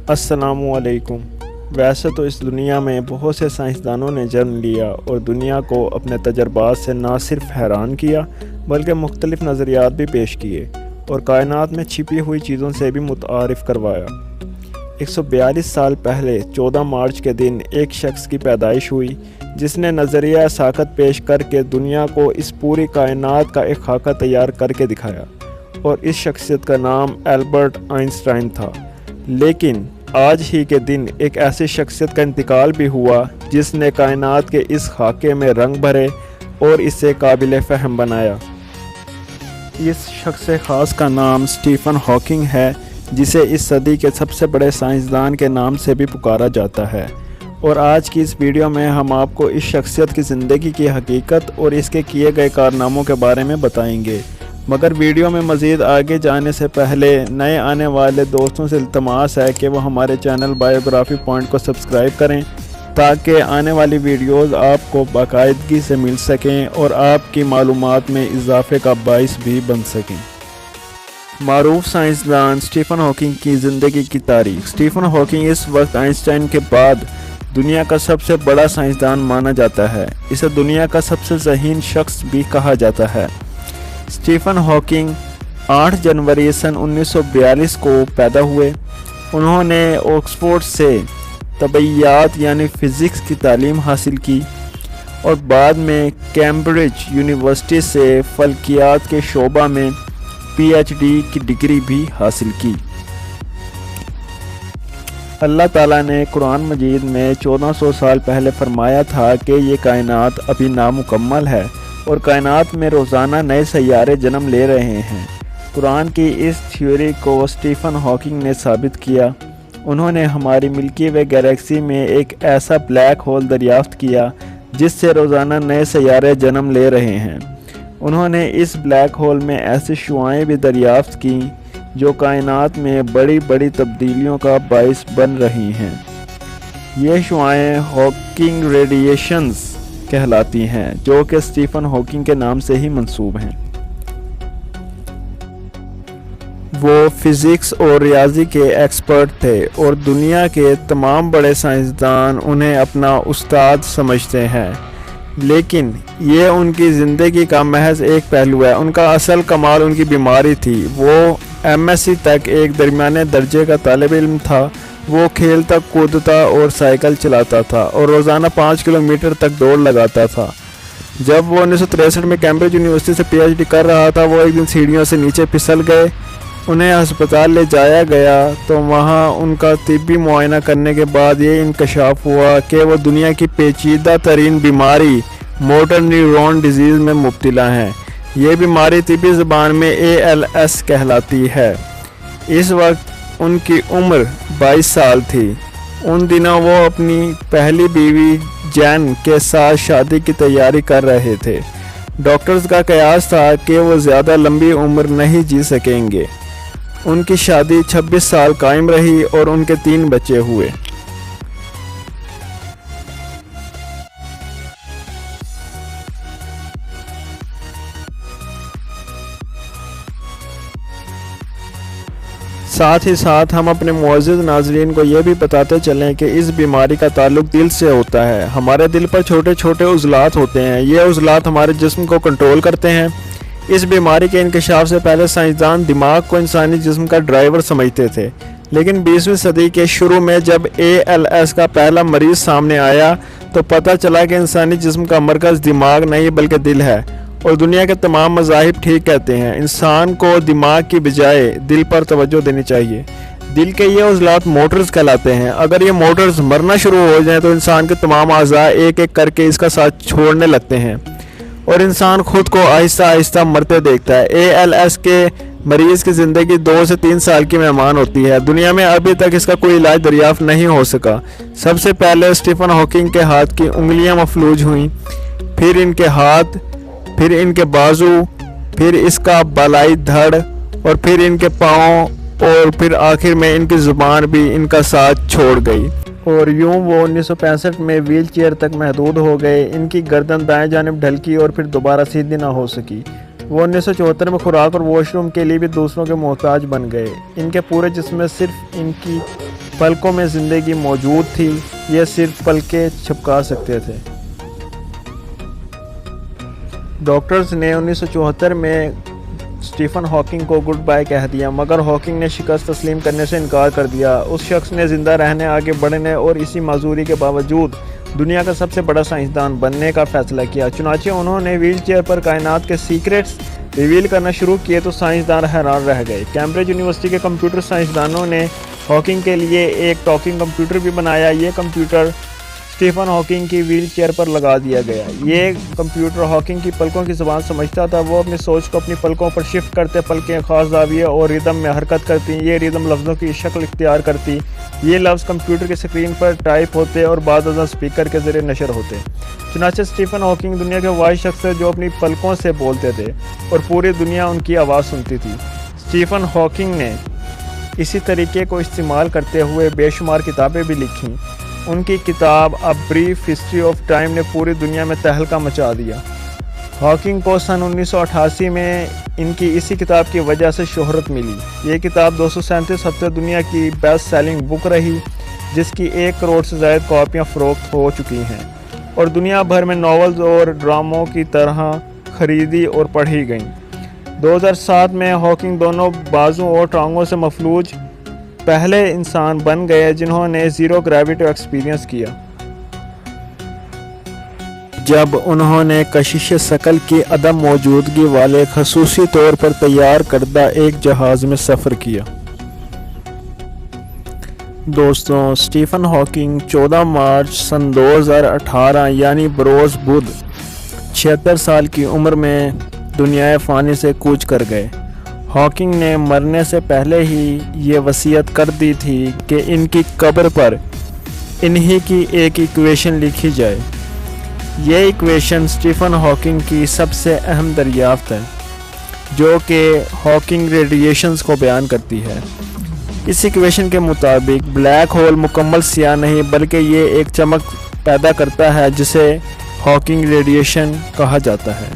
السلام علیکم۔ ویسے تو اس دنیا میں بہت سے سائنسدانوں نے جنم لیا اور دنیا کو اپنے تجربات سے نہ صرف حیران کیا بلکہ مختلف نظریات بھی پیش کیے اور کائنات میں چھپی ہوئی چیزوں سے بھی متعارف کروایا۔ 142 سال پہلے 14 مارچ کے دن ایک شخص کی پیدائش ہوئی جس نے نظریہ ساکت پیش کر کے دنیا کو اس پوری کائنات کا ایک خاکہ تیار کر کے دکھایا، اور اس شخصیت کا نام البرٹ آئنسٹائن تھا۔ لیکن آج ہی کے دن ایک ایسی شخصیت کا انتقال بھی ہوا جس نے کائنات کے اس خاکے میں رنگ بھرے اور اسے قابل فہم بنایا۔ اس شخص خاص کا نام اسٹیفن ہاکنگ ہے، جسے اس صدی کے سب سے بڑے سائنسدان کے نام سے بھی پکارا جاتا ہے، اور آج کی اس ویڈیو میں ہم آپ کو اس شخصیت کی زندگی کی حقیقت اور اس کے کیے گئے کارناموں کے بارے میں بتائیں گے۔ مگر ویڈیو میں مزید آگے جانے سے پہلے نئے آنے والے دوستوں سے التماس ہے کہ وہ ہمارے چینل بایوگرافی پوائنٹ کو سبسکرائب کریں تاکہ آنے والی ویڈیوز آپ کو باقاعدگی سے مل سکیں اور آپ کی معلومات میں اضافے کا باعث بھی بن سکیں۔ معروف سائنسدان اسٹیفن ہاکنگ کی زندگی کی تاریخ۔ اسٹیفن ہاکنگ اس وقت آئنسٹائن کے بعد دنیا کا سب سے بڑا سائنسدان مانا جاتا ہے۔ اسے دنیا کا سب سے ذہین شخص بھی کہا جاتا ہے۔ اسٹیفن ہاکنگ 8 جنوری سن 1942 کو پیدا ہوئے۔ انہوں نے آکسفورڈ سے طبیعیات یعنی فزکس کی تعلیم حاصل کی اور بعد میں کیمبرج یونیورسٹی سے فلکیات کے شعبہ میں پی ایچ ڈی کی ڈگری بھی حاصل کی۔ اللہ تعالیٰ نے قرآن مجید میں 1400 سال پہلے فرمایا تھا کہ یہ کائنات ابھی نامکمل ہے اور کائنات میں روزانہ نئے سیارے جنم لے رہے ہیں۔ قرآن کی اس تھیوری کو اسٹیفن ہاکنگ نے ثابت کیا۔ انہوں نے ہماری ملکی وے گیلیکسی میں ایک ایسا بلیک ہول دریافت کیا جس سے روزانہ نئے سیارے جنم لے رہے ہیں۔ انہوں نے اس بلیک ہول میں ایسی شعاعیں بھی دریافت کیں جو کائنات میں بڑی بڑی تبدیلیوں کا باعث بن رہی ہیں۔ یہ شعاعیں ہاکنگ ریڈیشنز کہلاتی ہیں جو کہ اسٹیفن ہاکنگ کے نام سے ہی منسوب ہیں۔ وہ فزکس اور ریاضی کے ایکسپرٹ تھے اور دنیا کے تمام بڑے سائنسدان انہیں اپنا استاد سمجھتے ہیں، لیکن یہ ان کی زندگی کا محض ایک پہلو ہے۔ ان کا اصل کمال ان کی بیماری تھی۔ وہ ایم ایس سی تک ایک درمیانے درجے کا طالب علم تھا۔ وہ کھیلتا کودتا اور سائیکل چلاتا تھا اور روزانہ 5 کلومیٹر تک دوڑ لگاتا تھا۔ جب وہ 1963 میں کیمبرج یونیورسٹی سے پی ایچ ڈی کر رہا تھا، وہ ایک دن سیڑھیوں سے نیچے پھسل گئے۔ انہیں ہسپتال لے جایا گیا تو وہاں ان کا طبی معائنہ کرنے کے بعد یہ انکشاف ہوا کہ وہ دنیا کی پیچیدہ ترین بیماری موٹر نیورون ڈیزیز میں مبتلا ہیں۔ یہ بیماری طبی زبان میں ALS کہلاتی ہے۔ اس وقت ان کی عمر 22 سال تھی۔ ان دنوں وہ اپنی پہلی بیوی جین کے ساتھ شادی کی تیاری کر رہے تھے۔ ڈاکٹرز کا قیاس تھا کہ وہ زیادہ لمبی عمر نہیں جی سکیں گے۔ ان کی شادی 26 سال قائم رہی اور ان کے 3 بچے ہوئے۔ ساتھ ہی ساتھ ہم اپنے معزز ناظرین کو یہ بھی بتاتے چلیں کہ اس بیماری کا تعلق دل سے ہوتا ہے۔ ہمارے دل پر چھوٹے چھوٹے عضلات ہوتے ہیں۔ یہ عضلات ہمارے جسم کو کنٹرول کرتے ہیں۔ اس بیماری کے انکشاف سے پہلے سائنسدان دماغ کو انسانی جسم کا ڈرائیور سمجھتے تھے، لیکن 20ویں صدی کے شروع میں جب ALS کا پہلا مریض سامنے آیا تو پتہ چلا کہ انسانی جسم کا مرکز دماغ نہیں بلکہ دل ہے، اور دنیا کے تمام مذاہب ٹھیک کہتے ہیں انسان کو دماغ کی بجائے دل پر توجہ دینی چاہیے۔ دل کے یہ عضلات موٹرز کہلاتے ہیں۔ اگر یہ موٹرز مرنا شروع ہو جائیں تو انسان کے تمام اعضاء ایک ایک کر کے اس کا ساتھ چھوڑنے لگتے ہیں اور انسان خود کو آہستہ آہستہ مرتے دیکھتا ہے۔ ALS کے مریض کی زندگی 2 سے 3 سال کی مہمان ہوتی ہے۔ دنیا میں ابھی تک اس کا کوئی علاج دریافت نہیں ہو سکا۔ سب سے پہلے اسٹیفن ہاکنگ کے ہاتھ کی انگلیاں مفلوج ہوئیں، پھر ان کے ہاتھ، پھر ان کے بازو، پھر اس کا بالائی دھڑ، اور پھر ان کے پاؤں، اور پھر آخر میں ان کی زبان بھی ان کا ساتھ چھوڑ گئی، اور یوں وہ 1965 میں ویل چیئر تک محدود ہو گئے۔ ان کی گردن دائیں جانب ڈھلکی اور پھر دوبارہ سیدھی نہ ہو سکی۔ وہ 1974 میں خوراک اور واش روم کے لیے بھی دوسروں کے محتاج بن گئے۔ ان کے پورے جسم میں صرف ان کی پلکوں میں زندگی موجود تھی، یہ صرف پلکیں چھپکا سکتے تھے۔ ڈاکٹرز نے 1974 میں اسٹیفن ہاکنگ کو گڈ بائی کہہ دیا، مگر ہاکنگ نے شکست تسلیم کرنے سے انکار کر دیا۔ اس شخص نے زندہ رہنے، آگے بڑھنے اور اسی معذوری کے باوجود دنیا کا سب سے بڑا سائنسدان بننے کا فیصلہ کیا۔ چنانچہ انہوں نے ویل چیئر پر کائنات کے سیکرٹس ریویل کرنا شروع کیے تو سائنسدان حیران رہ گئے۔ کیمبرج یونیورسٹی کے کمپیوٹر سائنسدانوں نے ہاکنگ کے لیے ایک ٹاکنگ کمپیوٹر بھی بنایا۔ یہ کمپیوٹر اسٹیفن ہاکنگ کی ویل چیئر پر لگا دیا گیا۔ یہ کمپیوٹر ہاکنگ کی پلکوں کی زبان سمجھتا تھا۔ وہ اپنی سوچ کو اپنی پلکوں پر شفٹ کرتے، پلکیں خاص زاویے اور ردم میں حرکت کرتی، یہ ردم لفظوں کی شکل اختیار کرتی، یہ لفظ کمپیوٹر کی اسکرین پر ٹائپ ہوتے اور بعد ازاں اسپیکر کے ذریعے نشر ہوتے۔ چنانچہ اسٹیفن ہاکنگ دنیا کے واحد شخص تھے جو اپنی پلکوں سے بولتے تھے اور پوری دنیا ان کی آواز سنتی تھی۔ اسٹیفن ہاکنگ نے اسی طریقے کو استعمال کرتے ہوئے بے شمار کتابیں بھی لکھیں۔ ان کی کتاب a brief history of time نے پوری دنیا میں تہلکہ مچا دیا۔ ہاکنگ کو سن 1988 میں ان کی اسی کتاب کی وجہ سے شہرت ملی۔ یہ کتاب 237 ہفتے دنیا کی بیسٹ سیلنگ بک رہی، جس کی 1 کروڑ سے زائد کاپیاں فروخت ہو چکی ہیں اور دنیا بھر میں ناولز اور ڈراموں کی طرح خریدی اور پڑھی گئیں۔ 2007 میں ہاکنگ دونوں بازو اور ٹانگوں سے مفلوج پہلے انسان بن گئے جنہوں نے زیرو گریوٹی ایکسپیرینس کیا، جب انہوں نے کشش ثقل کی عدم موجودگی والے خصوصی طور پر تیار کردہ ایک جہاز میں سفر کیا۔ دوستوں، اسٹیفن ہاکنگ 14 مارچ سن 2018 یعنی بروز بدھ 76 سال کی عمر میں دنیائے فانی سے کوچ کر گئے۔ ہاکنگ نے مرنے سے پہلے ہی یہ وصیت کر دی تھی کہ ان کی قبر پر انہی کی ایک ایکویشن لکھی جائے۔ یہ ایکویشن اسٹیفن ہاکنگ کی سب سے اہم دریافت ہے، جو کہ ہاکنگ ریڈیشنز کو بیان کرتی ہے۔ اس ایکویشن کے مطابق بلیک ہول مکمل سیاہ نہیں بلکہ یہ ایک چمک پیدا کرتا ہے جسے ہاکنگ ریڈیشن کہا جاتا ہے۔